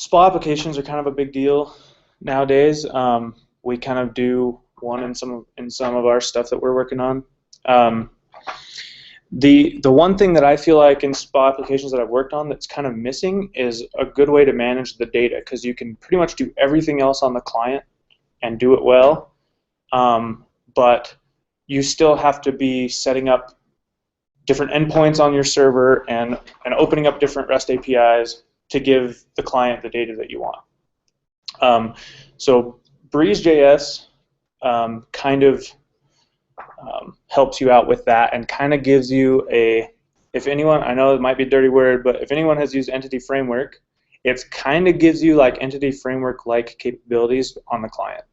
SPA applications are kind of a big deal nowadays. We kind of do one in some of our stuff that we're working on. The one thing that I feel like in SPA applications that I've worked on that's kind of missing is a good way to manage the data, because you can pretty much do everything else on the client and do it well, but you still have to be setting up different endpoints on your server and opening up different REST APIs to give the client the data that you want. So Breeze.js kind of helps you out with that and kind of gives you if anyone, I know it might be a dirty word, but if anyone has used Entity Framework, it kind of gives you like Entity Framework-like capabilities on the client.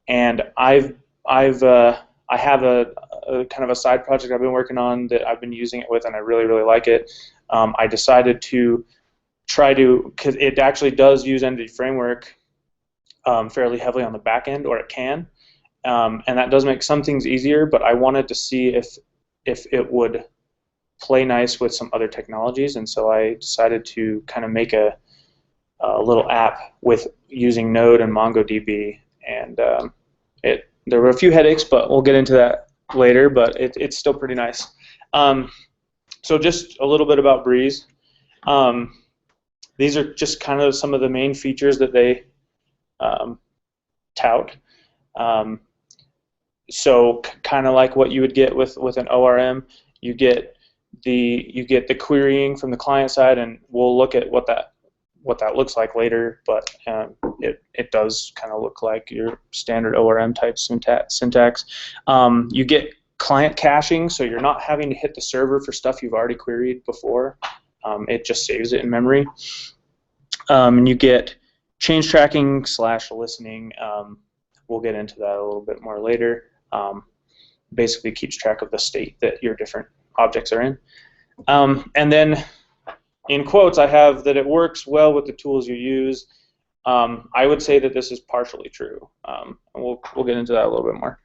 And I have a kind of a side project I've been working on that I've been using it with, and I really, really like it. I decided to try to, because it actually does use Entity Framework fairly heavily on the back end, or it can, and that does make some things easier, but I wanted to see if it would play nice with some other technologies, and so I decided to kind of make a little app with using Node and MongoDB, and there were a few headaches, but we'll get into that later, but it's still pretty nice. So just a little bit about Breeze. These are just kind of some of the main features that they tout. So kind of like what you would get with an ORM, you get the querying from the client side, and we'll look at what that looks like later, but it does kind of look like your standard ORM type syntax. You get client caching, so you're not having to hit the server for stuff you've already queried before. It just saves it in memory. And you get change tracking / listening. We'll get into that a little bit more later. Basically keeps track of the state that your different objects are in. And then in quotes, I have that it works well with the tools you use. I would say that this is partially true. And we'll get into that a little bit more.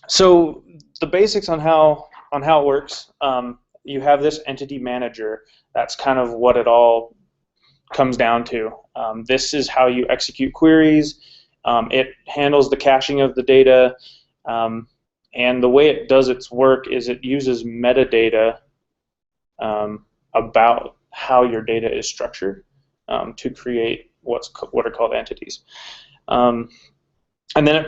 So the basics on how it works. You have this entity manager. That's kind of what it all comes down to. This is how you execute queries. It handles the caching of the data. And the way it does its work is it uses metadata about how your data is structured to create what are called entities. And then it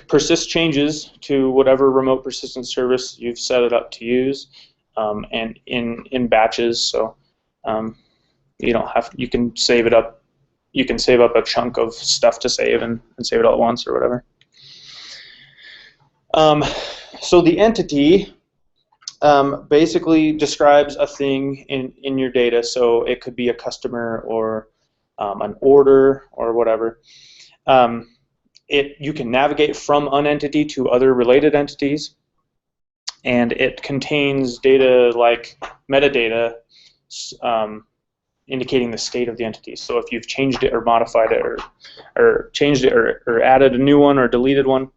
persists changes to whatever remote persistent service you've set it up to use, and in batches. So you can save it up. You can save up a chunk of stuff to save and save it all at once or whatever. So the entity basically describes a thing in your data. So it could be a customer or an order or whatever. You can navigate from an entity to other related entities, and it contains data like metadata indicating the state of the entity. So if you've changed it or modified it or changed it or added a new one or deleted one,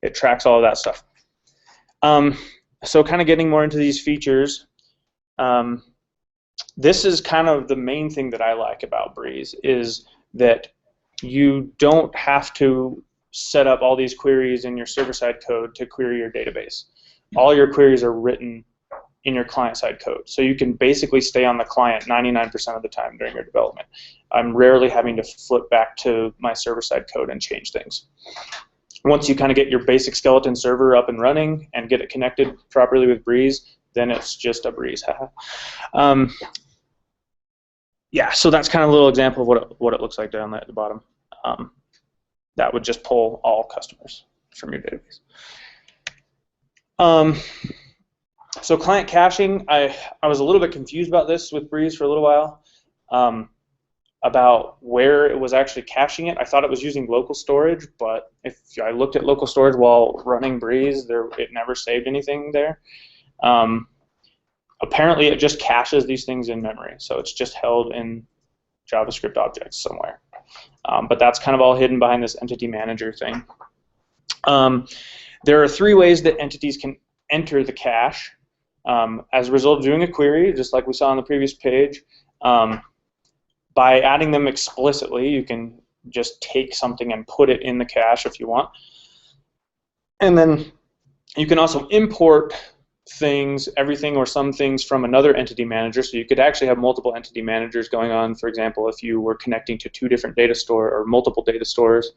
it tracks all of that stuff. So kind of getting more into these features, this is kind of the main thing that I like about Breeze, is that you don't have to set up all these queries in your server-side code to query your database. All your queries are written in your client-side code. So you can basically stay on the client 99% of the time during your development. I'm rarely having to flip back to my server-side code and change things. Once you kind of get your basic skeleton server up and running and get it connected properly with Breeze, then it's just a Breeze. Yeah, so that's kind of a little example of what it looks like down there at the bottom. That would just pull all customers from your database. So client caching, I was a little bit confused about this with Breeze for a little while, about where it was actually caching it. I thought it was using local storage, but if I looked at local storage while running Breeze, it never saved anything there. Apparently it just caches these things in memory, so it's just held in JavaScript objects somewhere. But that's kind of all hidden behind this entity manager thing. There are 3 ways that entities can enter the cache. As a result of doing a query, just like we saw on the previous page, By adding them explicitly, you can just take something and put it in the cache if you want. And then you can also import things, everything or some things from another entity manager. So you could actually have multiple entity managers going on. For example, if you were connecting to 2 different data stores or multiple data stores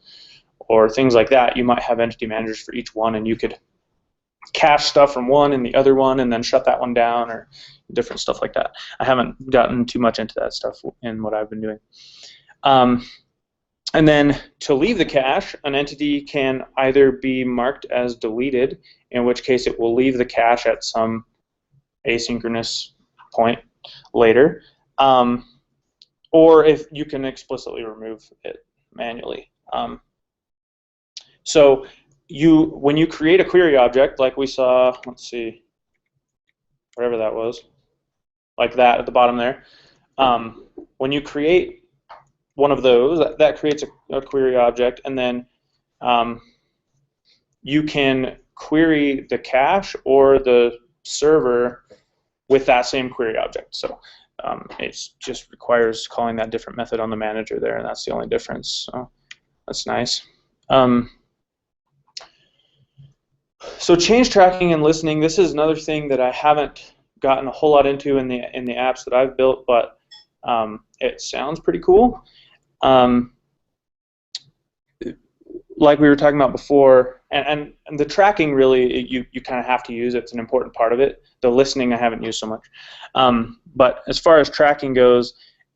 or things like that, you might have entity managers for each one, and you could cache stuff from one and the other one and then shut that one down, or different stuff like that. I haven't gotten too much into that stuff in what I've been doing. And then to leave the cache, an entity can either be marked as deleted, in which case it will leave the cache at some asynchronous point later, or if you can explicitly remove it manually. So when you create a query object, like we saw, let's see, whatever that was, like that at the bottom there, when you create one of those, that creates a query object, and then you can query the cache or the server with that same query object. So it just requires calling that different method on the manager there, and that's the only difference. So that's nice. So change tracking and listening, this is another thing that I haven't gotten a whole lot into in the apps that I've built, but it sounds pretty cool. Like we were talking about before, and the tracking really, you kind of have to use. It's an important part of it. The listening I haven't used so much. But as far as tracking goes,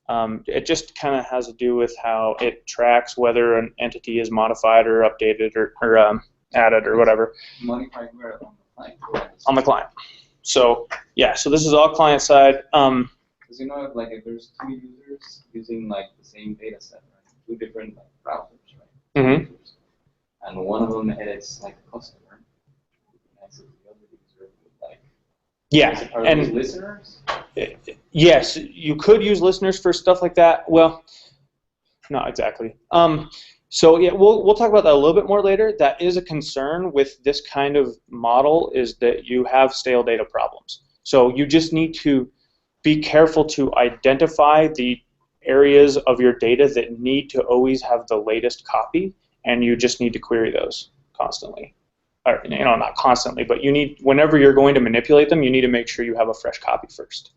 it just kind of has to do with how it tracks whether an entity is modified or updated or added or whatever. Modified where, on the client? On the client. So yeah, so this is all client side. Because you know, like if there's 2 users using like the same data set, right? 2 different like browsers, right? Mm-hmm. And one of them edits like a customer, and so the other user would like. Yeah, and listeners. Yes, you could use listeners for stuff like that. Well, not exactly. So yeah, we'll talk about that a little bit more later. That is a concern with this kind of model, is that you have stale data problems. So you just need to be careful to identify the areas of your data that need to always have the latest copy, and you just need to query those constantly. Or, not constantly, but you need, whenever you're going to manipulate them, you need to make sure you have a fresh copy first.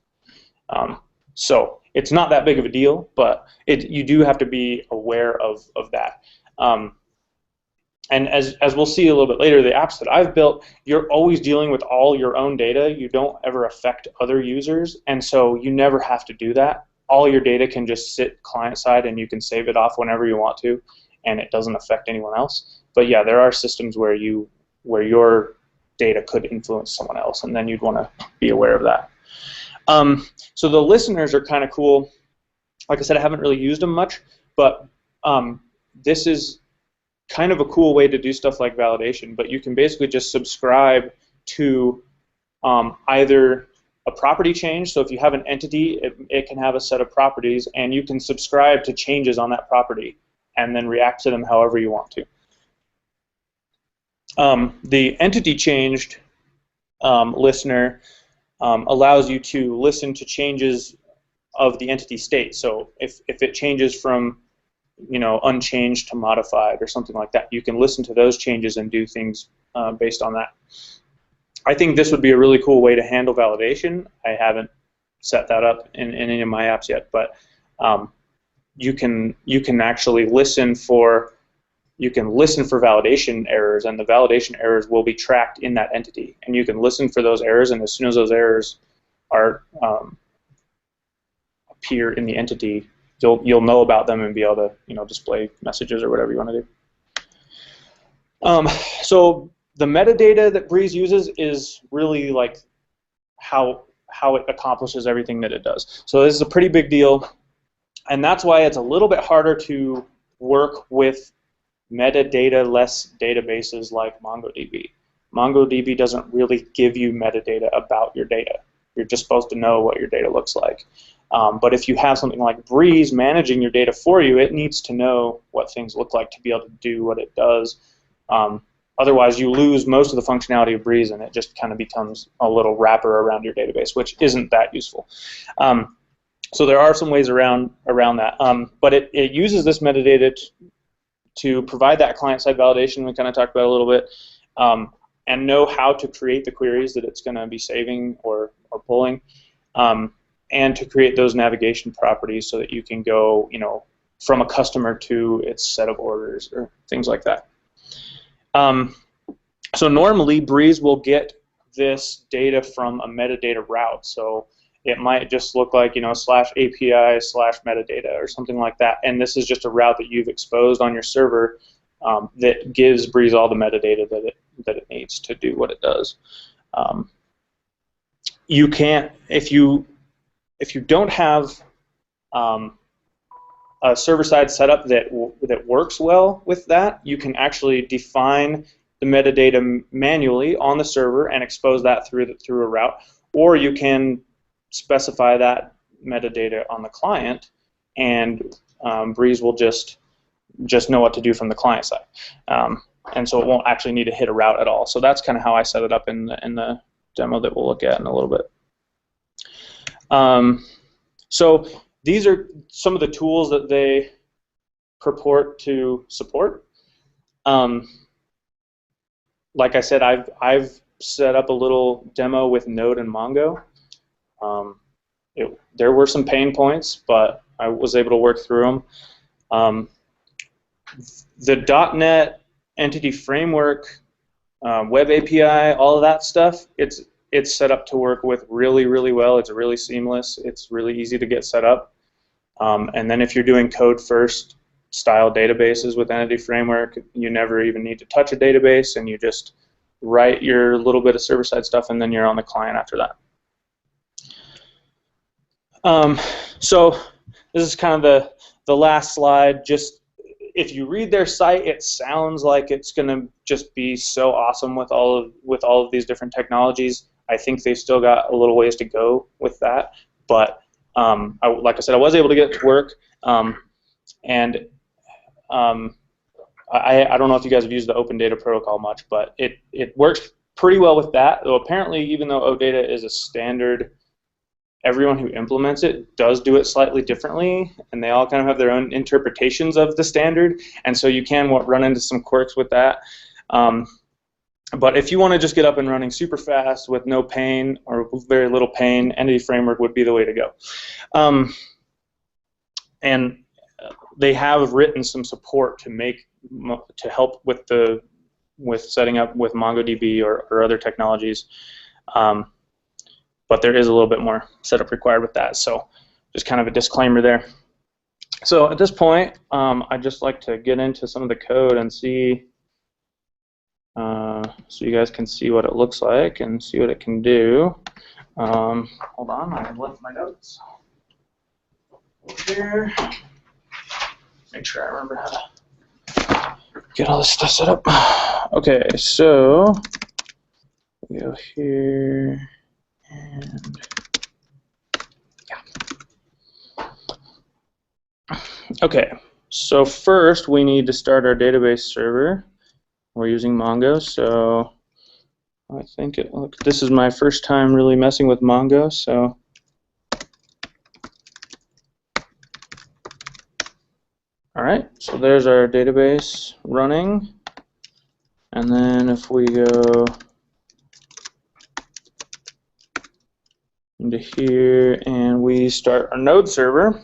So it's not that big of a deal, but you do have to be aware of that. And as we'll see a little bit later, the apps that I've built, you're always dealing with all your own data. You don't ever affect other users, and so you never have to do that. All your data can just sit client side, and you can save it off whenever you want to, and it doesn't affect anyone else. But yeah, there are systems where your data could influence someone else, and then you'd want to be aware of that. So the listeners are kind of cool. Like I said, I haven't really used them much, but this is kind of a cool way to do stuff like validation. But you can basically just subscribe to either a property change. So if you have an entity, it can have a set of properties, and you can subscribe to changes on that property and then react to them however you want to. The entity changed listener allows you to listen to changes of the entity state. So if it changes from unchanged to modified or something like that, you can listen to those changes and do things based on that. I think this would be a really cool way to handle validation. I haven't set that up in any of my apps yet, but you can actually listen for validation errors, and the validation errors will be tracked in that entity, and you can listen for those errors, and as soon as those errors are appear in the entity, you'll know about them and be able to display messages or whatever you want to do. So the metadata that Breeze uses is really like how it accomplishes everything that it does. So this is a pretty big deal, and that's why it's a little bit harder to work with metadata-less databases like MongoDB. MongoDB doesn't really give you metadata about your data. You're just supposed to know what your data looks like. But if you have something like Breeze managing your data for you, it needs to know what things look like to be able to do what it does. Otherwise, you lose most of the functionality of Breeze, and it just kind of becomes a little wrapper around your database, which isn't that useful. So there are some ways around that, but it uses this metadata to provide that client-side validation we kind of talked about a little bit, and know how to create the queries that it's going to be saving or pulling, and to create those navigation properties so that you can go, from a customer to its set of orders or things like that. So normally Breeze will get this data from a metadata route. So it might just look like, /API/metadata or something like that. And this is just a route that you've exposed on your server that gives Breeze all the metadata that it needs to do what it does. You can't, if you don't have a server-side setup that works well with that, you can actually define the metadata manually on the server and expose that through a route, or you can specify that metadata on the client, and Breeze will just know what to do from the client side, and so it won't actually need to hit a route at all. So that's kind of how I set it up in the demo that we'll look at in a little bit. So these are some of the tools that they purport to support. Like I said, I've set up a little demo with Node and Mongo. There were some pain points, but I was able to work through them. The .NET Entity Framework, Web API, all of that stuff, it's set up to work with really, really well. It's really seamless. It's really easy to get set up. And then if you're doing code first style databases with Entity Framework, you never even need to touch a database, and you just write your little bit of server-side stuff, and then you're on the client after that. So this is kind of the last slide. Just if you read their site, it sounds like it's going to just be so awesome with all of these different technologies. I think they've still got a little ways to go with that, but like I said, I was able to get it to work, and I don't know if you guys have used the Open Data Protocol much, but it works pretty well with that. Though apparently, even though OData is a standard, everyone who implements it does do it slightly differently, and they all kind of have their own interpretations of the standard, and so you can run into some quirks with that. But if you want to just get up and running super fast with no pain or very little pain, Entity Framework would be the way to go. And they have written some support to help with setting up with MongoDB or other technologies. But there is a little bit more setup required with that. So just kind of a disclaimer there. So at this point, I'd just like to get into some of the code and see. So you guys can see what it looks like and see what it can do. Hold on, I left my notes over here. Make sure I remember how to get all this stuff set up. Okay, so we go here and yeah. Okay, so first we need to start our database server. We're using Mongo, so I think this is my first time really messing with Mongo, so alright, so there's our database running, and then if we go into here and we start our Node server,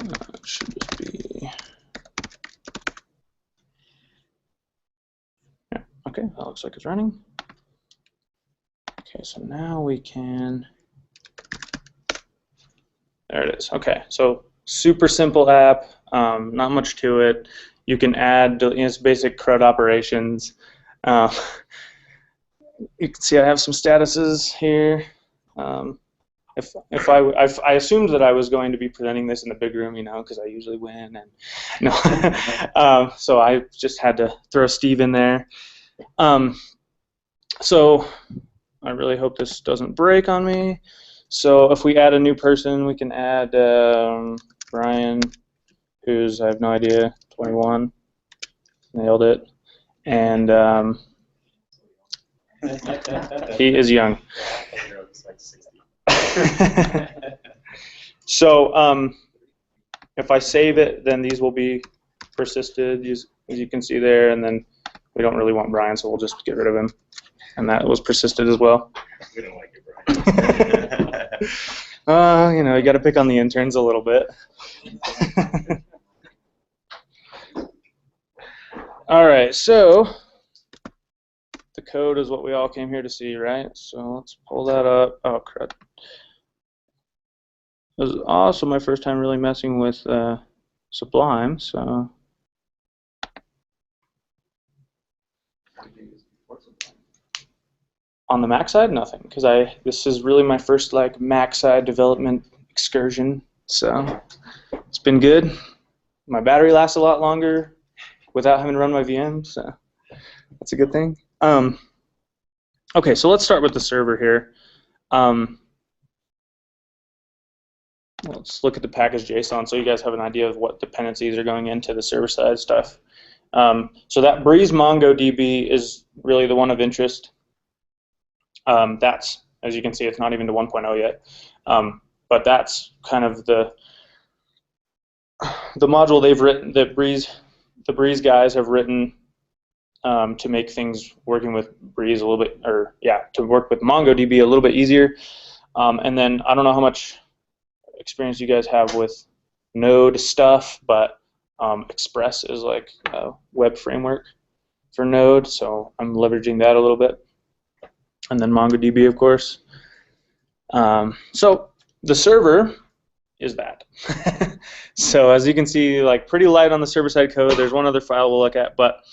it should just be, yeah, okay, that looks like it's running. Okay, so now we can, there it is. Okay, so super simple app, not much to it. You can add, it's basic CRUD operations. You can see I have some statuses here. If I assumed that I was going to be presenting this in the big room, because I usually win, and no, so I just had to throw Steve in there. So I really hope this doesn't break on me. So if we add a new person, we can add Brian, who's, I have no idea, 21. Nailed it. And he is young. So if I save it, then these will be persisted, as you can see there, and then we don't really want Brian, so we'll just get rid of him. And that was persisted as well. We don't like it, Brian. You know, you got to pick on the interns a little bit. All right, so the code is what we all came here to see, right? So let's pull that up. Oh, crud. It was also my first time really messing with Sublime, so. On the Mac side, nothing, because this is really my first like Mac side development excursion, so it's been good. My battery lasts a lot longer without having to run my VM, so that's a good thing. Okay, so let's start with the server here. Let's look at the package JSON so you guys have an idea of what dependencies are going into the server side stuff. So that Breeze MongoDB is really the one of interest. That's, as you can see, it's not even to 1.0 yet, but that's kind of the module they've written, the Breeze guys have written to make things working with Breeze a little bit, to work with MongoDB a little bit easier. And then I don't know how much experience you guys have with Node stuff, but Express is like a web framework for Node, so I'm leveraging that a little bit. And then MongoDB, of course. So the server is that. So as you can see, like pretty light on the server-side code. There's one other file we'll look at, but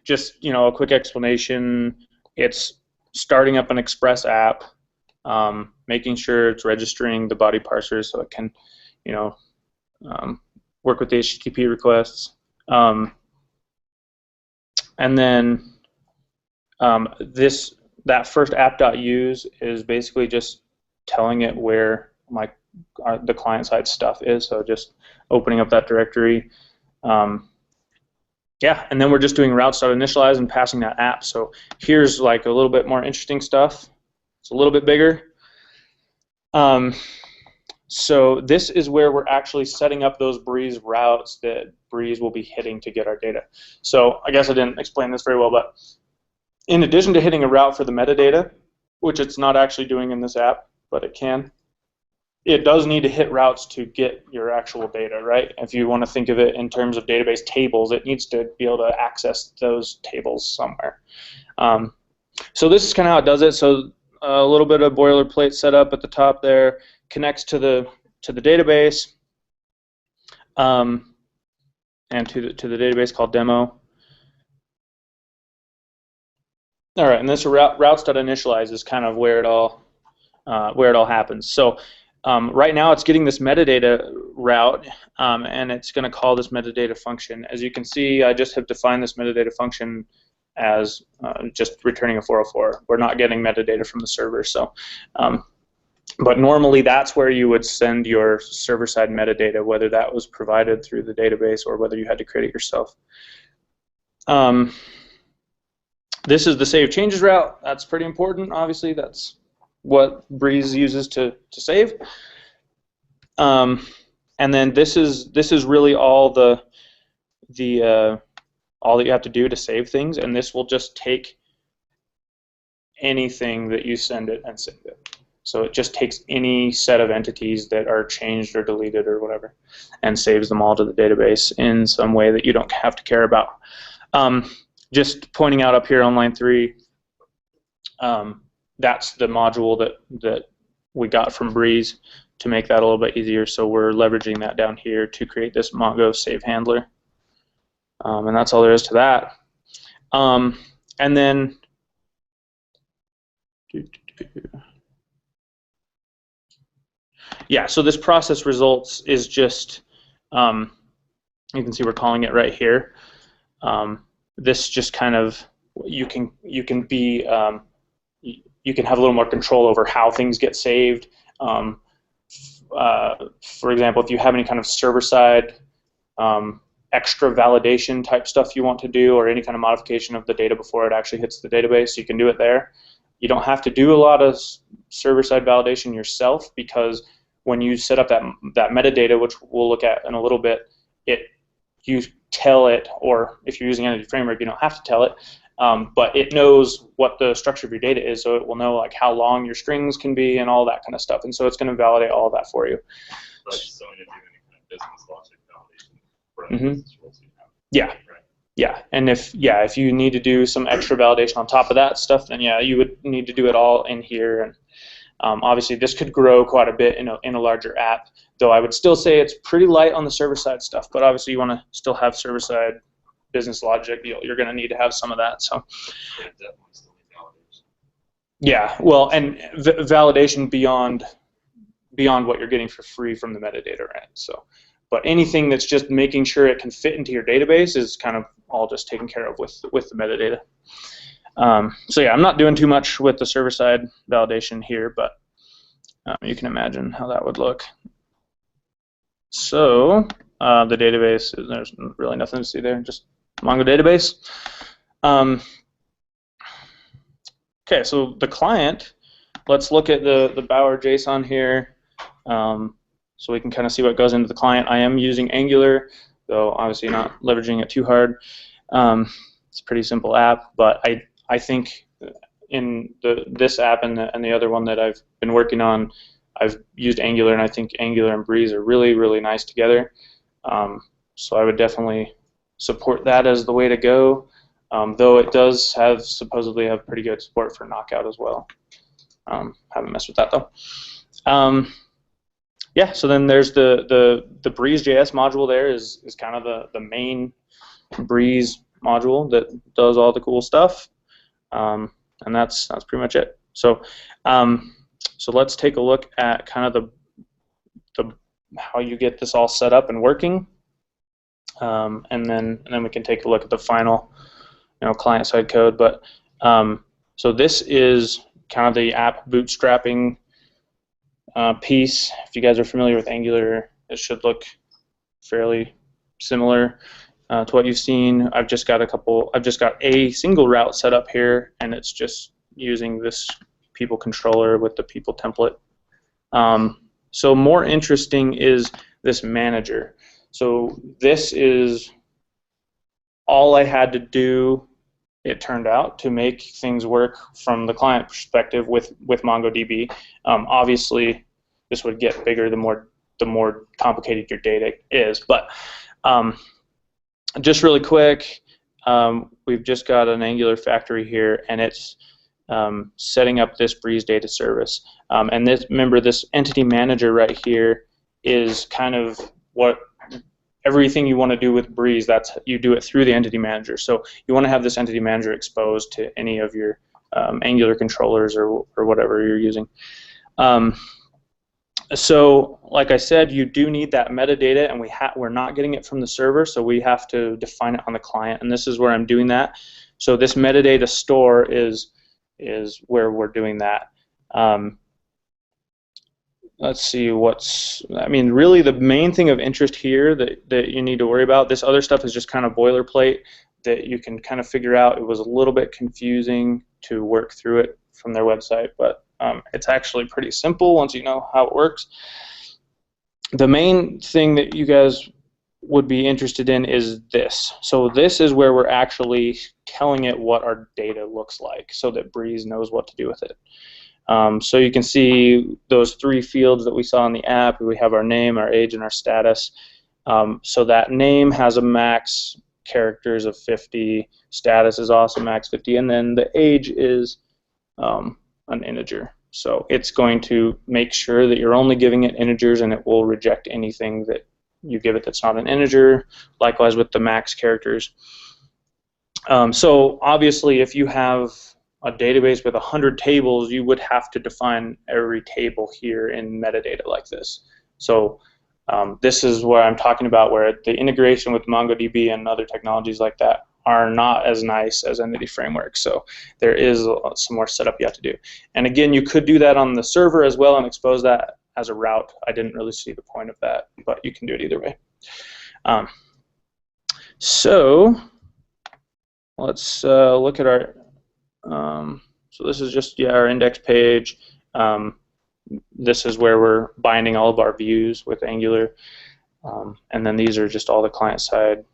just a quick explanation. It's starting up an Express app, making sure it's registering the body parser so it can, work with the HTTP requests, and then that first app.use is basically just telling it where the client-side stuff is, so just opening up that directory. Yeah, and then we're just doing routes.initialize and passing that app. So here's like a little bit more interesting stuff. It's a little bit bigger. So this is where we're actually setting up those Breeze routes that Breeze will be hitting to get our data. So I guess I didn't explain this very well, but in addition to hitting a route for the metadata, which it's not actually doing in this app, but it can, it does need to hit routes to get your actual data, right? If you want to think of it in terms of database tables, it needs to be able to access those tables somewhere. So this is kind of how it does it. So a little bit of boilerplate setup at the top there, connects to the database, and to the database called demo. All right, and this routes.initialize is kind of where it all happens. So right now it's getting this metadata route, and it's going to call this metadata function. As you can see, I just have defined this metadata function as just returning a 404. We're not getting metadata from the server, so. But normally that's where you would send your server-side metadata, whether that was provided through the database or whether you had to create it yourself. This is the save changes route. That's pretty important, obviously. That's what Breeze uses to save. And then this is really all all that you have to do to save things, and this will just take anything that you send it and save it. So it just takes any set of entities that are changed or deleted or whatever and saves them all to the database in some way that you don't have to care about. Just pointing out up here on line 3, that's the module that we got from Breeze to make that a little bit easier. So we're leveraging that down here to create this Mongo save handler. And that's all there is to that. And then yeah, so this process results is just, you can see we're calling it right here. This just kind of, you can have a little more control over how things get saved. For example, if you have any kind of server-side extra validation type stuff you want to do, or any kind of modification of the data before it actually hits the database, you can do it there. You don't have to do a lot of server-side validation yourself, because when you set up that metadata, which we'll look at in a little bit, you tell it, or if you're using Entity Framework, you don't have to tell it, but it knows what the structure of your data is, so it will know like how long your strings can be and all that kind of stuff, and so it's going to validate all of that for you. But so when you do any kind of business logic validation for Mm-hmm. rules you have. Yeah. Right. Yeah, and if you need to do some extra validation on top of that stuff, then yeah, you would need to do it all in here. And obviously, this could grow quite a bit in a larger app. Though I would still say it's pretty light on the server-side stuff. But obviously, you want to still have server-side business logic. You're going to need to have some of that. So Yeah, definitely still need validation. yeah, well, and validation beyond what you're getting for free from the metadata, right? So, but anything that's just making sure it can fit into your database is kind of all just taken care of with the metadata. So yeah, I'm not doing too much with the server-side validation here, but you can imagine how that would look. So the database, there's really nothing to see there, just Mongo database. Okay, so the client, let's look at the Bower JSON here. So we can kind of see what goes into the client. I am using Angular, though obviously not leveraging it too hard. It's a pretty simple app, but I think in this app and the other one that I've been working on, I've used Angular, and I think Angular and Breeze are really, really nice together. So I would definitely support that as the way to go, though it does supposedly have pretty good support for Knockout as well. Haven't messed with that though. Yeah, so then there's the Breeze.js module. There is kind of the main Breeze module that does all the cool stuff, and that's pretty much it. So so let's take a look at kind of the how you get this all set up and working, and then we can take a look at the final client side code. But so this is kind of the app bootstrapping piece. If you guys are familiar with Angular, it should look fairly similar to what you've seen. I've just got a single route set up here, and it's just using this people controller with the people template. So more interesting is this manager. So this is all I had to do, it turned out, to make things work from the client perspective with MongoDB. Obviously, this would get bigger the more complicated your data is. But just really quick, we've just got an Angular factory here, and it's setting up this Breeze data service. And remember, this entity manager right here is kind of what everything you want to do with Breeze, you do it through the entity manager. So you want to have this entity manager exposed to any of your Angular controllers or whatever you're using. So like I said, you do need that metadata, and we're not getting it from the server, so we have to define it on the client, and this is where I'm doing that. So this metadata store is where we're doing that. Let's see really the main thing of interest here that you need to worry about. This other stuff is just kind of boilerplate that you can kind of figure out. It was a little bit confusing to work through it from their website, but it's actually pretty simple once you know how it works. The main thing that you guys would be interested in is this. So this is where we're actually telling it what our data looks like so that Breeze knows what to do with it. So you can see those 3 fields that we saw in the app. We have our name, our age, and our status. So that name has a max characters of 50. Status is also max 50. And then the age is an integer. So it's going to make sure that you're only giving it integers, and it will reject anything that you give it that's not an integer. Likewise with the max characters. So obviously, if you have a database with 100 tables, you would have to define every table here in metadata like this. So this is where I'm talking about where the integration with MongoDB and other technologies like that are not as nice as Entity Framework. So there is some more setup you have to do. And again, you could do that on the server as well and expose that as a route. I didn't really see the point of that, but you can do it either way. So let's look at our so this is just our index page. This is where we're binding all of our views with Angular. And then these are just all the client-side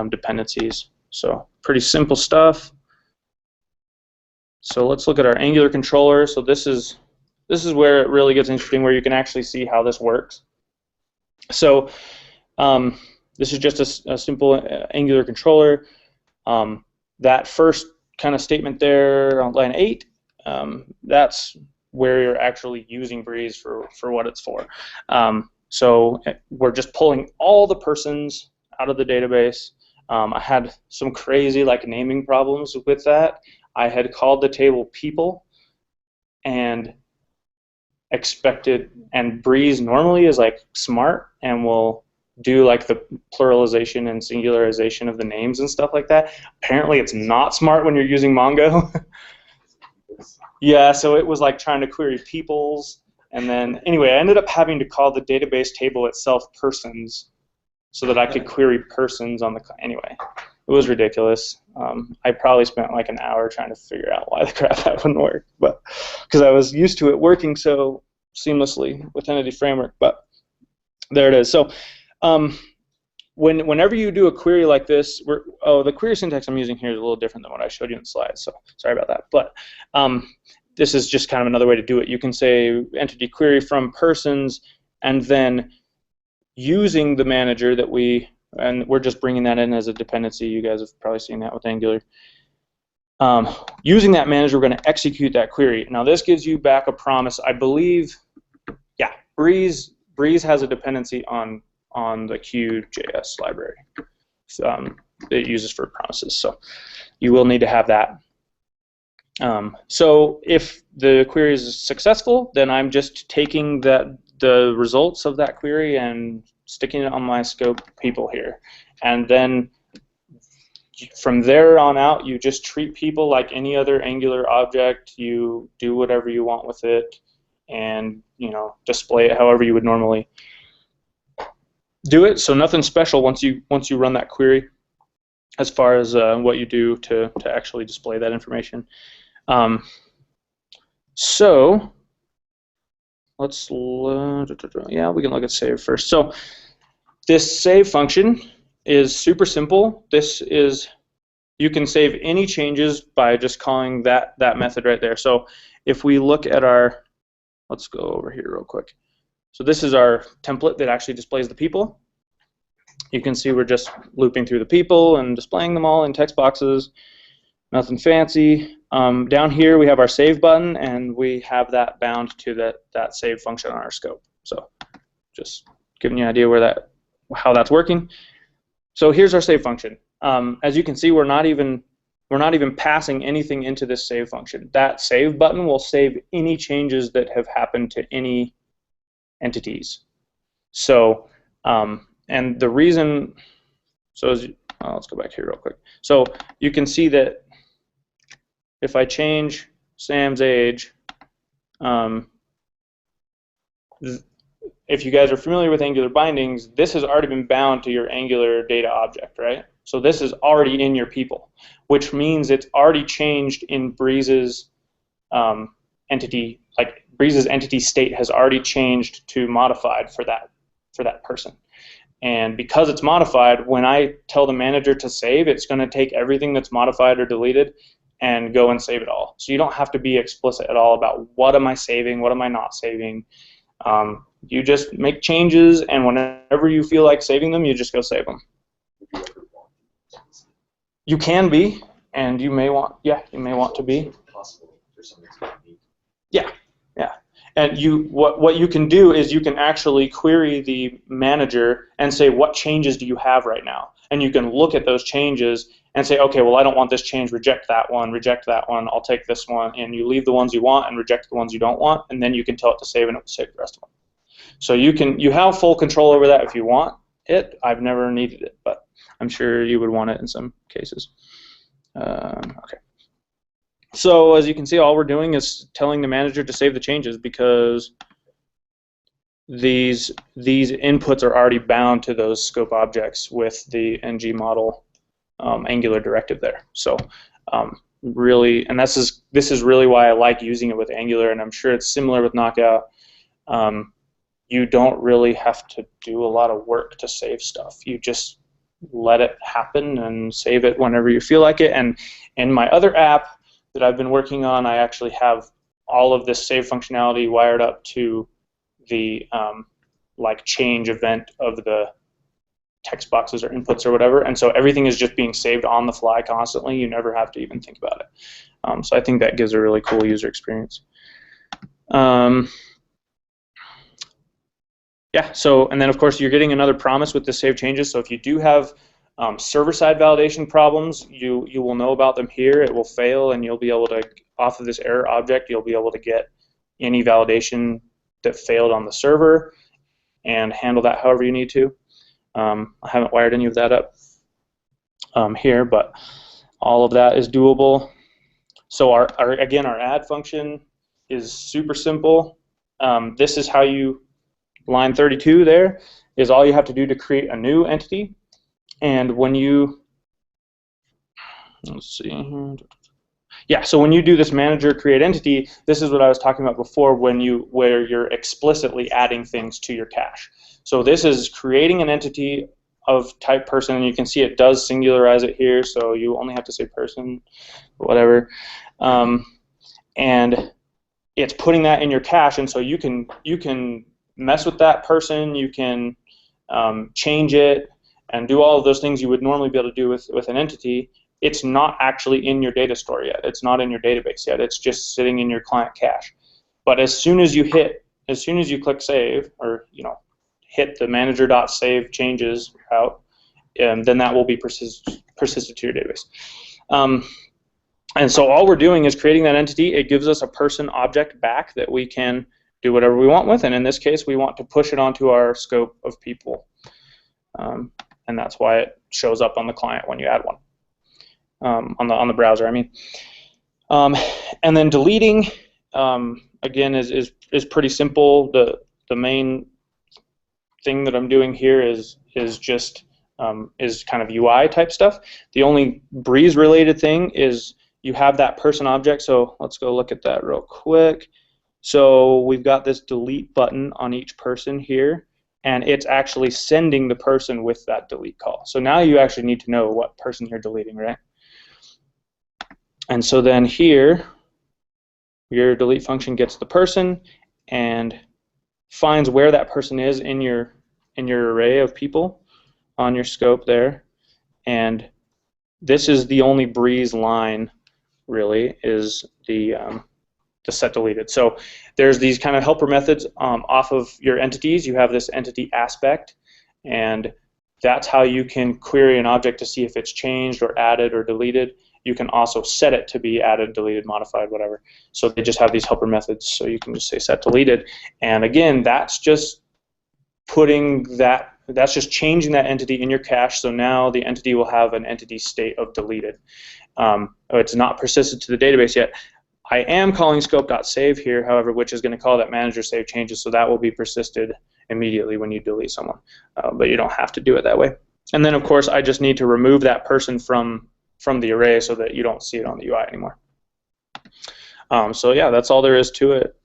dependencies. So pretty simple stuff. So let's look at our Angular controller. So this is where it really gets interesting, where you can actually see how this works. So this is just a simple Angular controller. That first kind of statement there on line 8, that's where you're actually using Breeze for what it's for. So we're just pulling all the persons out of the database. I had some crazy naming problems with that. I had called the table people and expected, and Breeze normally is smart and will do the pluralization and singularization of the names and stuff like that. Apparently it's not smart when you're using Mongo. Yeah, so it was trying to query peoples, and then anyway, I ended up having to call the database table itself persons so that I could query persons on the, anyway, it was ridiculous. I probably spent an hour trying to figure out why the crap that wouldn't work, but because I was used to it working so seamlessly with Entity Framework, but there it is. So whenever you do a query like this, the query syntax I'm using here is a little different than what I showed you in the slides, so sorry about that. But this is just kind of another way to do it. You can say entity query from persons, and then using the manager and we're just bringing that in as a dependency. You guys have probably seen that with Angular. Using that manager, we're going to execute that query. Now this gives you back a promise. I believe, yeah, Breeze has a dependency on the Q.js library that it uses for promises. So you will need to have that. So if the query is successful, then I'm just taking the results of that query and sticking it on my scope people here. And then from there on out, you just treat people like any other Angular object. You do whatever you want with it, and display it however you would normally do it. So nothing special once you run that query as far as what you do to actually display that information. So let's yeah, we can look at save first. So this save function is super simple. You can save any changes by just calling that method right there. So if we look at our, let's go over here real quick. So this is our template that actually displays the people. You can see we're just looping through the people and displaying them all in text boxes. Nothing fancy. Down here we have our save button, and we have that bound to that save function on our scope. So just giving you an idea how that's working. So here's our save function. As you can see, we're not even passing anything into this save function. That save button will save any changes that have happened to any entities. So and the reason, let's go back here real quick. So you can see that if I change Sam's age, if you guys are familiar with Angular bindings, this has already been bound to your Angular data object, right? So this is already in your people, which means it's already changed in Breeze's entity, Breeze's entity state has already changed to modified for that person. And because it's modified, when I tell the manager to save, it's going to take everything that's modified or deleted and go and save it all. So you don't have to be explicit at all about what am I saving, what am I not saving. You just make changes, and whenever you feel like saving them, you just go save them. You can be, and you may want to be. Yeah, yeah. And what you can do is you can actually query the manager and say, what changes do you have right now? And you can look at those changes and say, okay, well, I don't want this change, reject that one, I'll take this one, and you leave the ones you want and reject the ones you don't want, and then you can tell it to save, and it will save the rest of them. So you have full control over that if you want it. I've never needed it, but I'm sure you would want it in some cases. Okay. So as you can see, all we're doing is telling the manager to save the changes because these inputs are already bound to those scope objects with the ng model Angular directive there. So really, and this is really why I like using it with Angular, and I'm sure it's similar with Knockout. You don't really have to do a lot of work to save stuff. You just let it happen and save it whenever you feel like it. And in my other app that I've been working on, I actually have all of this save functionality wired up to the like change event of the text boxes or inputs or whatever, and so everything is just being saved on the fly constantly. You never have to even think about it. So I think that gives a really cool user experience. Yeah, so, and then of course you're getting another promise with the save changes. So if you do have server-side validation problems, you will know about them here. It will fail, and you'll be able to, off of this error object, you'll be able to get any validation that failed on the server and handle that however you need to. I haven't wired any of that up here, but all of that is doable. So our add function is super simple. This is how you, line 32 there is all you have to do to create a new entity. And when you, let's see here. Yeah, so when you do this manager create entity, this is what I was talking about before, where you're explicitly adding things to your cache. So this is creating an entity of type person, and you can see it does singularize it here, so you only have to say person, whatever. And it's putting that in your cache, and so you can mess with that person, you can change it, and do all of those things you would normally be able to do with an entity. It's not actually in your data store yet. It's not in your database yet. It's just sitting in your client cache. But as soon as you click save, or hit the manager.save changes route, then that will be persisted to your database. And so all we're doing is creating that entity. It gives us a person object back that we can do whatever we want with, and in this case we want to push it onto our scope of people, and that's why it shows up on the client when you add one, on the browser, I mean. And then deleting, again, is pretty simple. The main thing that I'm doing here is just is kind of UI type stuff. The only Breeze related thing is you have that person object. So let's go look at that real quick. So we've got this delete button on each person here, and it's actually sending the person with that delete call. So now you actually need to know what person you're deleting, right? And so then here, your delete function gets the person and finds where that person is in your array of people on your scope there. And this is the only Breeze line, really, is the set deleted. So there's these kind of helper methods off of your entities. You have this entity aspect, and that's how you can query an object to see if it's changed or added or deleted. You can also set it to be added, deleted, modified, whatever. So they just have these helper methods, so you can just say set deleted. And again, that's just that's just changing that entity in your cache. So now the entity will have an entity state of deleted. It's not persisted to the database yet. I am calling scope.save here, however, which is going to call that manager save changes, so that will be persisted immediately when you delete someone. But you don't have to do it that way. And then, of course, I just need to remove that person from the array so that you don't see it on the UI anymore. So yeah, that's all there is to it.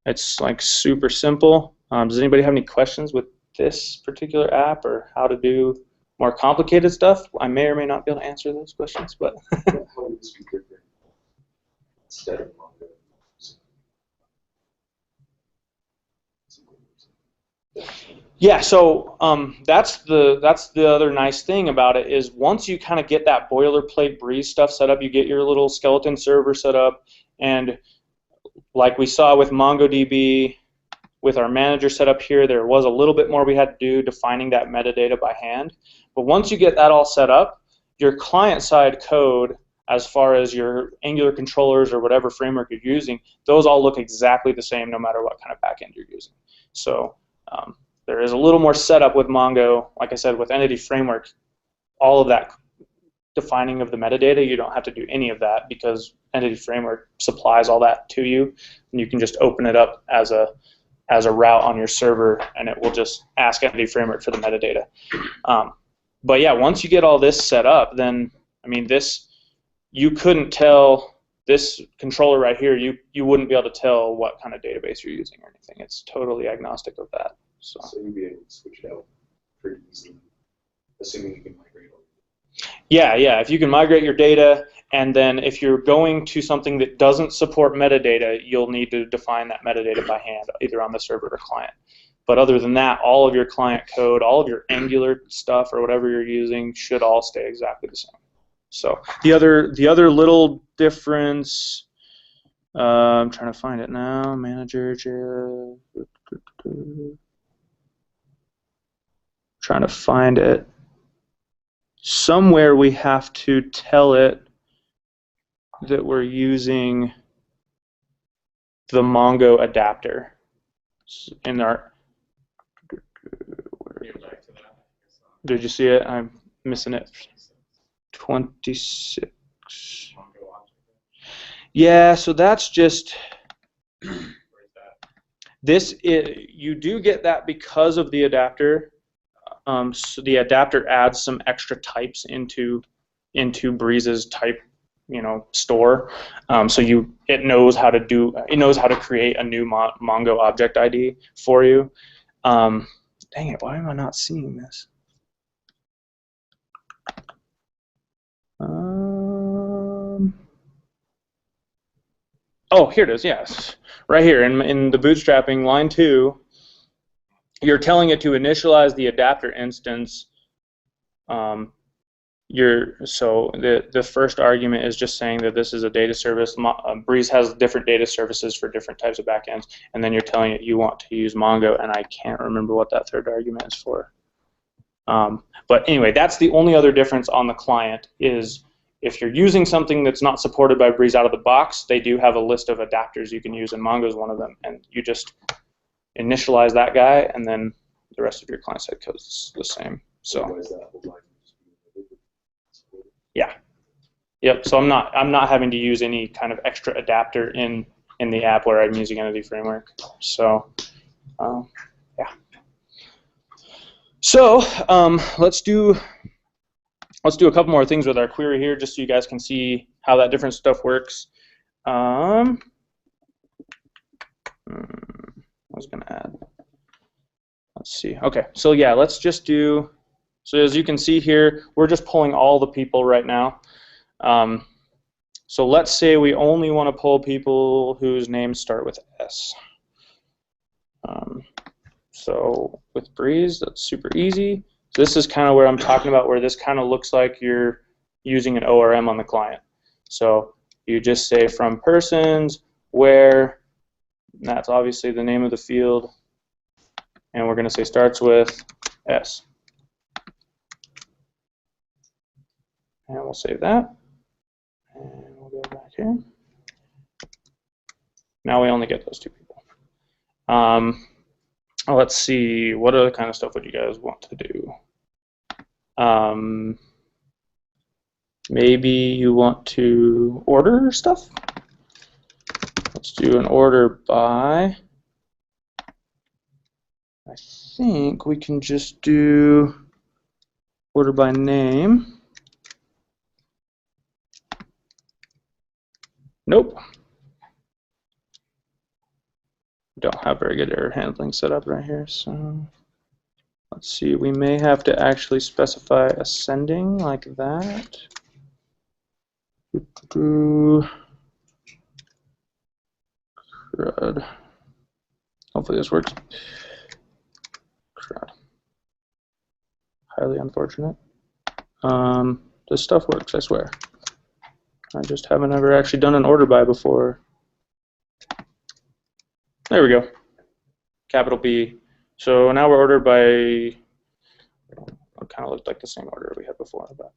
It's like super simple. Does anybody have any questions with this particular app or how to do more complicated stuff? I may or may not be able to answer those questions, but How would this be different instead of Mongo? yeah, so that's the other nice thing about it is once you kind of get that boilerplate Breeze stuff set up, you get your little skeleton server set up, and like we saw with MongoDB, with our manager set up here, there was a little bit more we had to do defining that metadata by hand. But once you get that all set up, your client-side code, as far as your Angular controllers or whatever framework you're using, those all look exactly the same no matter what kind of backend you're using. So there is a little more setup with Mongo. Like I said, with Entity Framework, all of that defining of the metadata, you don't have to do any of that because Entity Framework supplies all that to you, and you can just open it up as a route on your server, and it will just ask Entity Framework for the metadata. But yeah, once you get all this set up, then I mean you couldn't tell this controller right here, you wouldn't be able to tell what kind of database you're using or anything. It's totally agnostic of that. So you'd be able to switch it out pretty easily, assuming you can migrate over. yeah, if you can migrate your data, and then if you're going to something that doesn't support metadata, you'll need to define that metadata by hand, either on the server or client. But other than that, all of your client code, all of your Angular stuff or whatever you're using should all stay exactly the same. So the other little difference, I'm trying to find it now. Manager, trying to find it. Somewhere we have to tell it that we're using the Mongo adapter in our. Did you see it? I'm missing it. 26. Yeah, so that's just this. You do get that because of the adapter. So the adapter adds some extra types into Breeze's type, store. So it knows how to create a new Mongo object ID for you. Dang it! Why am I not seeing this? Oh, here it is. Yes, right here in the bootstrapping line 2. You're telling it to initialize the adapter instance. So the first argument is just saying that this is a data service. Breeze has different data services for different types of backends, and then you're telling it you want to use Mongo, and I can't remember what that third argument is for. But anyway, that's the only other difference on the client is if you're using something that's not supported by Breeze out of the box, they do have a list of adapters you can use, and Mongo is one of them, and you just initialize that guy, and then the rest of your client-side code is the same. So yeah, yep. So I'm not having to use any kind of extra adapter in the app where I'm using Entity Framework. So yeah. So let's do a couple more things with our query here, just so you guys can see how that different stuff works. I was going to add. Let's see. Okay, so yeah, let's just do. So as you can see here, we're just pulling all the people right now. So let's say we only want to pull people whose names start with S. So with Breeze, that's super easy. So this is kind of where I'm talking about, where this kind of looks like you're using an ORM on the client. So you just say from persons, where, and that's obviously the name of the field, and we're going to say starts with S. And we'll save that. And we'll go back here. Now we only get those two people. Let's see, what other kind of stuff would you guys want to do? Maybe you want to order stuff? Let's do an order by. I think we can just do order by name. Nope. Don't have very good error handling set up right here, so let's see, we may have to actually specify ascending like that. Crud. Hopefully this works. Crud. Highly unfortunate. This stuff works, I swear. I just haven't ever actually done an order by before. There we go. Capital B. So now we're ordered by, it kind of looked like the same order we had before. But,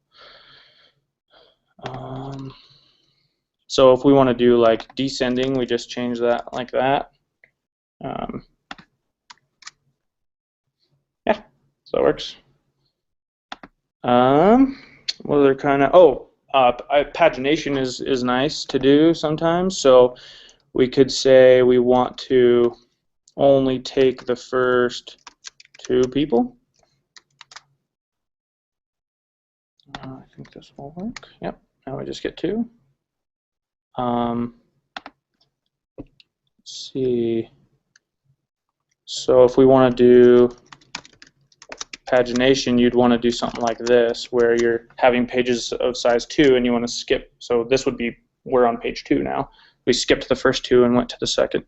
so if we want to do like descending, we just change that like that. Yeah, so it works. What other kind of, pagination is nice to do sometimes. So we could say we want to only take the first two people. I think this will work. Yep. Now we just get 2. Let's see. So if we want to do pagination, you'd want to do something like this, where you're having pages of size 2 and you want to skip. So this would be, we're on page 2 now. We skipped the first 2 and went to the second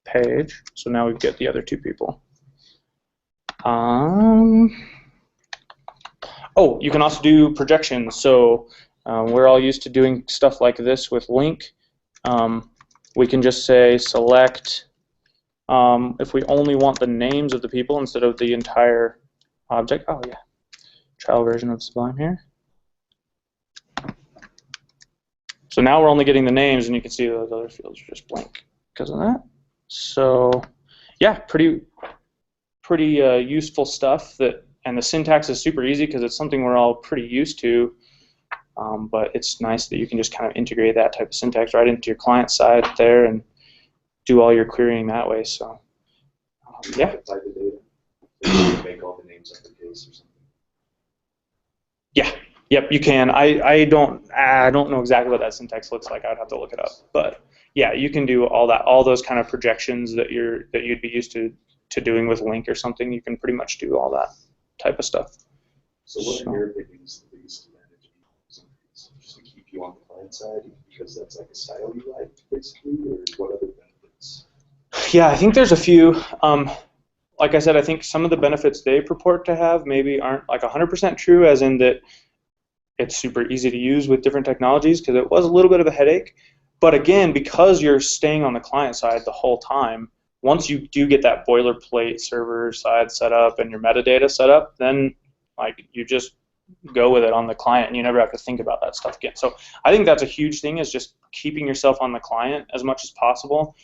page. So now we get the other 2 people. Oh, you can also do projections. So we're all used to doing stuff like this with link. We can just say select if we only want the names of the people instead of the entire object. Oh yeah, trial version of Sublime here. So now we're only getting the names, and you can see those other fields are just blank because of that. So yeah, pretty useful stuff. And the syntax is super easy because it's something we're all pretty used to. But it's nice that you can just kind of integrate that type of syntax right into your client side there and do all your querying that way. So yeah. Type of data. You can make all the names uppercase or something. Yeah. Yep. You can. I don't know exactly what that syntax looks like. I'd have to look it up. But yeah, you can do all that. All those kind of projections that you'd be used to doing with link or something. You can pretty much do all that type of stuff. So what in your opinion is the biggest advantage of just to keep you on the client side because that's like a style you like, basically, or what other benefits? Yeah, I think there's a few. Like I said, I think some of the benefits they purport to have maybe aren't like 100% true, as in that it's super easy to use with different technologies, because it was a little bit of a headache. But again, because you're staying on the client side the whole time, once you do get that boilerplate server side set up and your metadata set up, then like you just go with it on the client and you never have to think about that stuff again. So I think that's a huge thing, is just keeping yourself on the client as much as possible.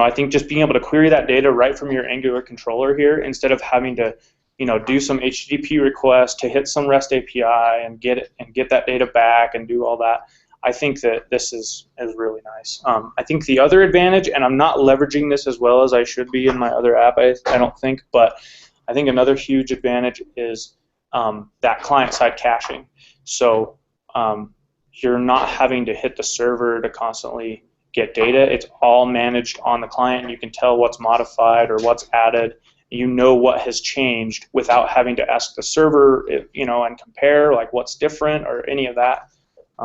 I think just being able to query that data right from your Angular controller here, instead of having to do some HTTP request to hit some REST API and get that data back and do all that. I think that this is really nice. I think the other advantage, and I'm not leveraging this as well as I should be in my other app, I don't think, but I think another huge advantage is that client-side caching. So you're not having to hit the server to constantly get data. It's all managed on the client, and you can tell what's modified or what's added. You know what has changed without having to ask the server, and compare like what's different or any of that.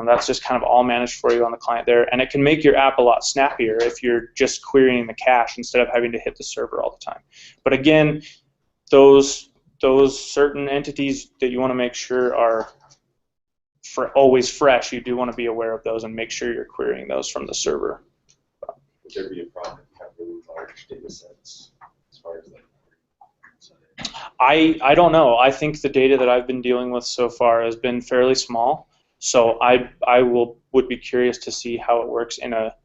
That's just kind of all managed for you on the client there, and it can make your app a lot snappier if you're just querying the cache instead of having to hit the server all the time. But again, those certain entities that you want to make sure are always fresh, you do want to be aware of those and make sure you're querying those from the server. Would there be a problem if you have really large data sets as far as like? I don't know. I think the data that I've been dealing with so far has been fairly small. So I would be curious to see how it works in a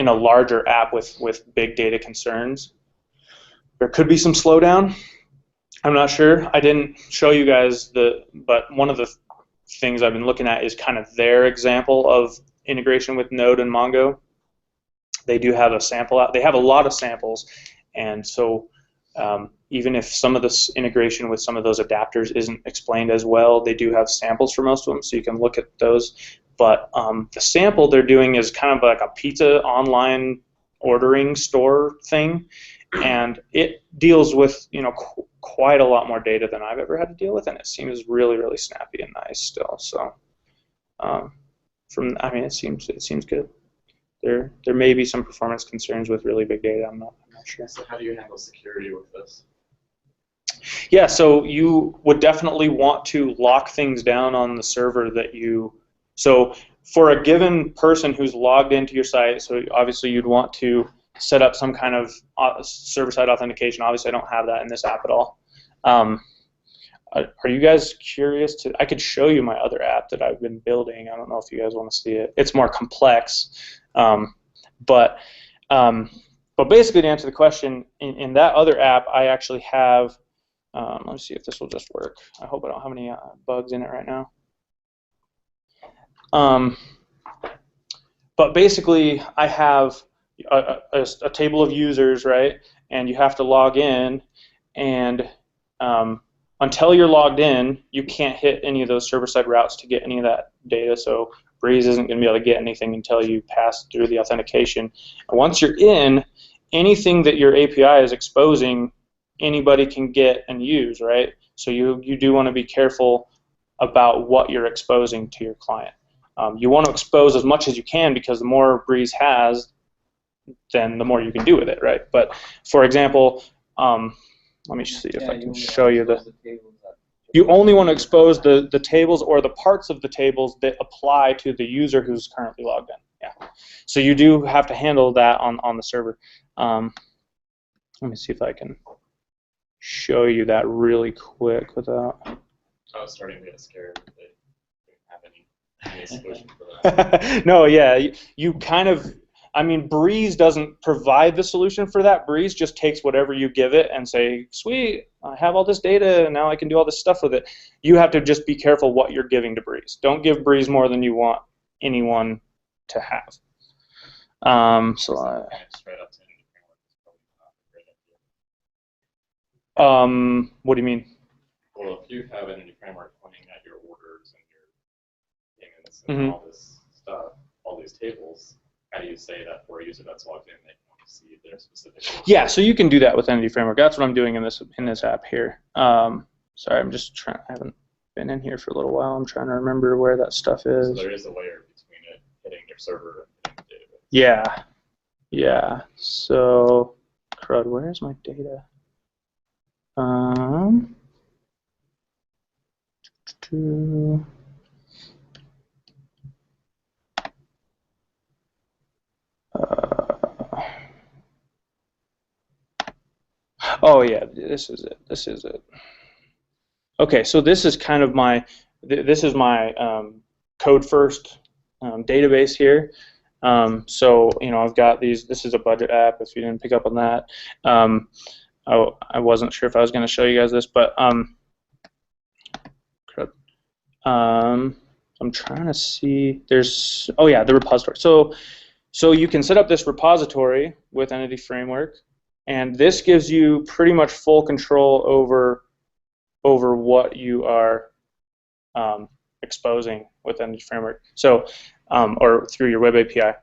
larger app with big data concerns. There could be some slowdown. I'm not sure. I didn't show you guys but one of the things I've been looking at is kind of their example of integration with Node and Mongo. They do have a sample out. They have a lot of samples, and so even if some of this integration with some of those adapters isn't explained as well, they do have samples for most of them, so you can look at those. But the sample they're doing is kind of like a pizza online ordering store thing, and it deals with quite a lot more data than I've ever had to deal with, and it seems really, really snappy and nice still. So it seems good. There may be some performance concerns with really big data. I'm not sure. So how do you handle security with this? Yeah, so you would definitely want to lock things down on the server so for a given person who's logged into your site, so obviously you'd want to set up some kind of server-side authentication. Obviously I don't have that in this app at all. Are you guys curious I could show you my other app that I've been building. I don't know if you guys want to see it. It's more complex. But basically, to answer the question, in that other app, I actually have, let me see if this will just work. I hope I don't have any bugs in it right now. But basically, I have a table of users, right? And you have to log in, and until you're logged in, you can't hit any of those server-side routes to get any of that data. So Breeze isn't going to be able to get anything until you pass through the authentication. And once you're in, anything that your API is exposing, anybody can get and use, right? So you do want to be careful about what you're exposing to your client. You want to expose as much as you can, because the more Breeze has, then the more you can do with it, right? But for example, let me see if I can show you the. You only want to expose the tables or the parts of the tables that apply to the user who's currently logged in. Yeah. So you do have to handle that on the server. Let me see if I can show you that really quick without. I was starting to get scared that they didn't have any solution for that. No, yeah, you kind of. I mean, Breeze doesn't provide the solution for that. Breeze just takes whatever you give it and say, sweet, I have all this data, and now I can do all this stuff with it. You have to just be careful what you're giving to Breeze. Don't give Breeze more than you want anyone to have. So Kind of straight up to any framework is probably not a great idea. what do you mean? Well, if you have any framework pointing at your orders and your payments and all this stuff, all these tables, how do you say that for a user that's logged in, they can only see their specific? Yeah, so you can do that with Entity Framework. That's what I'm doing in this app here. Sorry, I'm just trying. I haven't been in here for a little while. I'm trying to remember where that stuff is. So there is a layer between it hitting your server and hitting the database. Yeah, yeah. So, crud, where's my data? Oh yeah, this is it. This is it. Okay, so this is kind of my code first database here. So I've got these. This is a budget app. If you didn't pick up on that, I wasn't sure if I was going to show you guys this, but I'm trying to see. There's the repository. So you can set up this repository with Entity Framework, and this gives you pretty much full control over what you are exposing with Entity Framework. So or through your web API.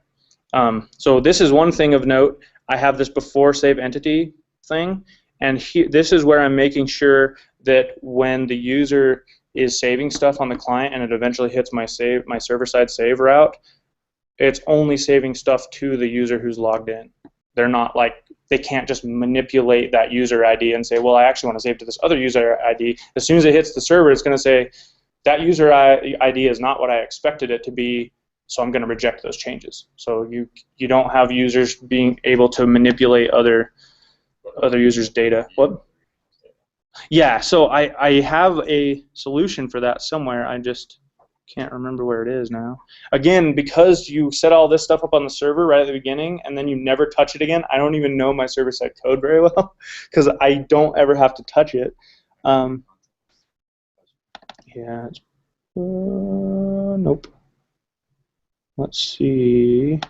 So this is one thing of note. I have this before save entity thing, and this is where I'm making sure that when the user is saving stuff on the client and it eventually hits my server-side save route, it's only saving stuff to the user who's logged in. They're not they can't just manipulate that user ID and say, well, I actually want to save to this other user ID. As soon as it hits the server, it's going to say, that user ID is not what I expected it to be, so I'm going to reject those changes. So you don't have users being able to manipulate other users' data. What? Yeah, so I have a solution for that somewhere. I just can't remember where it is now. Again, because you set all this stuff up on the server right at the beginning and then you never touch it again, I don't even know my server-side code very well because I don't ever have to touch it. Yeah. Nope. Let's see.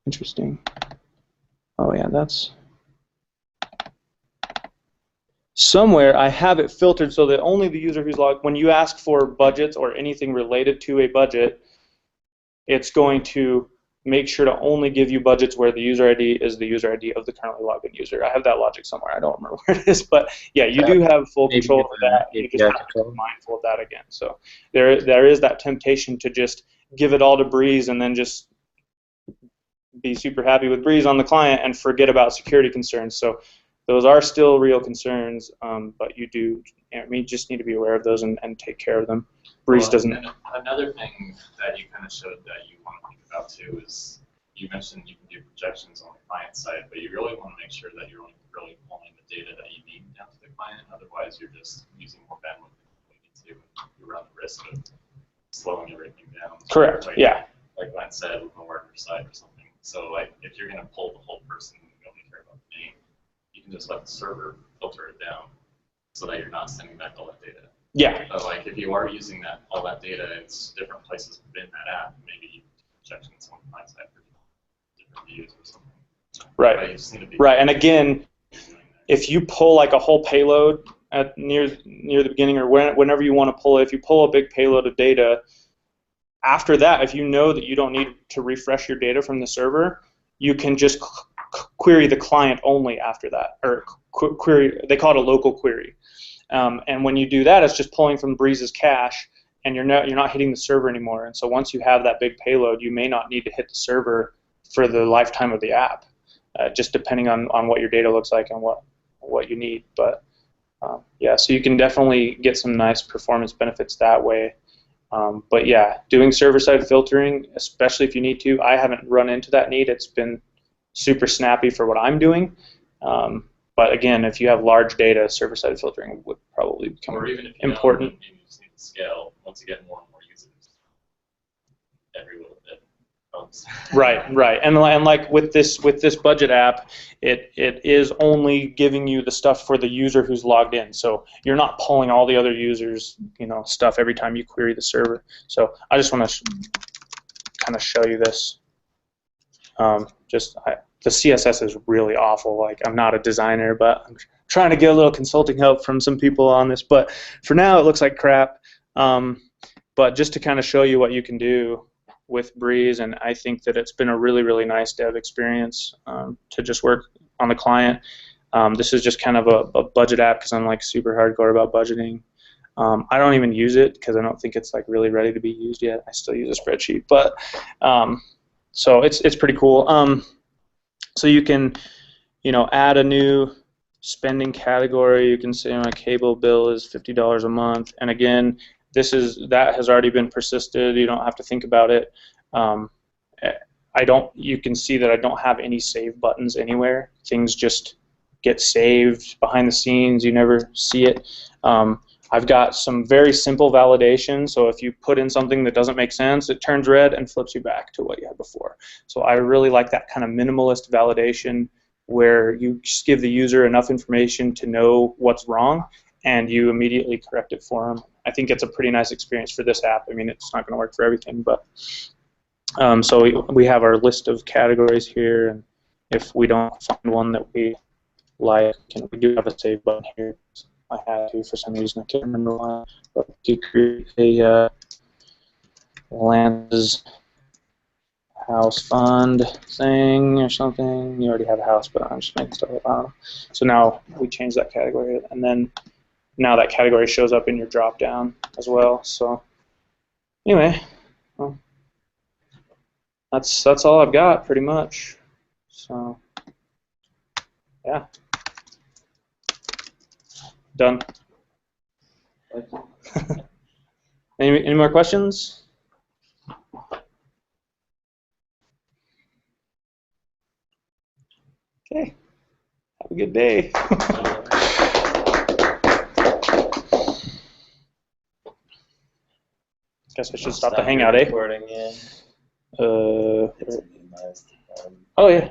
Interesting. Oh yeah, that's somewhere I have it filtered so that only the user who's logged, when you ask for budgets or anything related to a budget, it's going to make sure to only give you budgets where the user ID is the user ID of the currently logged in user. I have that logic somewhere. I don't remember where it is, but yeah, you do have full control over that. You just have to be mindful of that again. So there is that temptation to just give it all to Breeze and then just be super happy with Breeze on the client and forget about security concerns. So those are still real concerns, but you just need to be aware of those and take care of them. Breeze doesn't. Another thing that you kind of showed that you want to think about too is you mentioned you can do projections on the client side, but you really want to make sure that you're only really pulling the data that you need down to the client. Otherwise, you're just using more bandwidth than you need to. You run the risk of slowing everything down. Correct. Yeah. Like Glenn said, with the worker side or something. So if you're going to pull the whole person and you only care about the name, you can just let the server filter it down so that you're not sending back all that data. Yeah. So if you are using all that data, it's different places within that app. Maybe you can do projections on the client side for different reviews or something. Right. You just need to be Right. And again, doing that. if you pull like a whole payload at near the beginning or whenever you want to pull it, if you pull a big payload of data, after that, if you know that you don't need to refresh your data from the server, you can just query the client only after that, or query. They call it a local query. And when you do that, it's just pulling from Breeze's cache, and you're not hitting the server anymore. And so once you have that big payload, you may not need to hit the server for the lifetime of the app, just depending on what your data looks like and what you need. But yeah, so you can definitely get some nice performance benefits that way. But yeah, doing server-side filtering, especially if you need to, I haven't run into that need. It's been super snappy for what I'm doing. But again, if you have large data, server-side filtering would probably become or even if you important. don't, you just need to scale. Once you get more and more users, every little bit helps. Right. And like with this budget app, it is only giving you the stuff for the user who's logged in. So you're not pulling all the other users, stuff every time you query the server. So I just want to kind of show you this. The CSS is really awful. Like, I'm not a designer, but I'm trying to get a little consulting help from some people on this. But for now, it looks like crap. But just to kind of show you what you can do with Breeze, and I think that it's been a really, really nice dev experience to just work on the client. This is just kind of a budget app because I'm like super hardcore about budgeting. I don't even use it because I don't think it's like really ready to be used yet. I still use a spreadsheet, but so it's pretty cool. So you can, add a new spending category. You can say my cable bill is $50 a month, and again, that has already been persisted. You don't have to think about it. You can see that I don't have any save buttons anywhere. Things just get saved behind the scenes. You never see it. I've got some very simple validation, so if you put in something that doesn't make sense, it turns red and flips you back to what you had before. So I really like that kind of minimalist validation where you just give the user enough information to know what's wrong and you immediately correct it for them. I think it's a pretty nice experience for this app. I mean, it's not going to work for everything, but so we have our list of categories here, and if we don't find one that we like, we do have a save button here. I had to for some reason, I can't remember why, but you create a Lance's house fund thing or something. You already have a house, but I'm just making stuff up. So now we change that category, and then now that category shows up in your drop down as well. So anyway, well, that's all I've got pretty much. So yeah, done. Any more questions? Okay, have a good day. Guess I should stop the hangout, eh? Recording, yeah. Oh It's minus the yeah.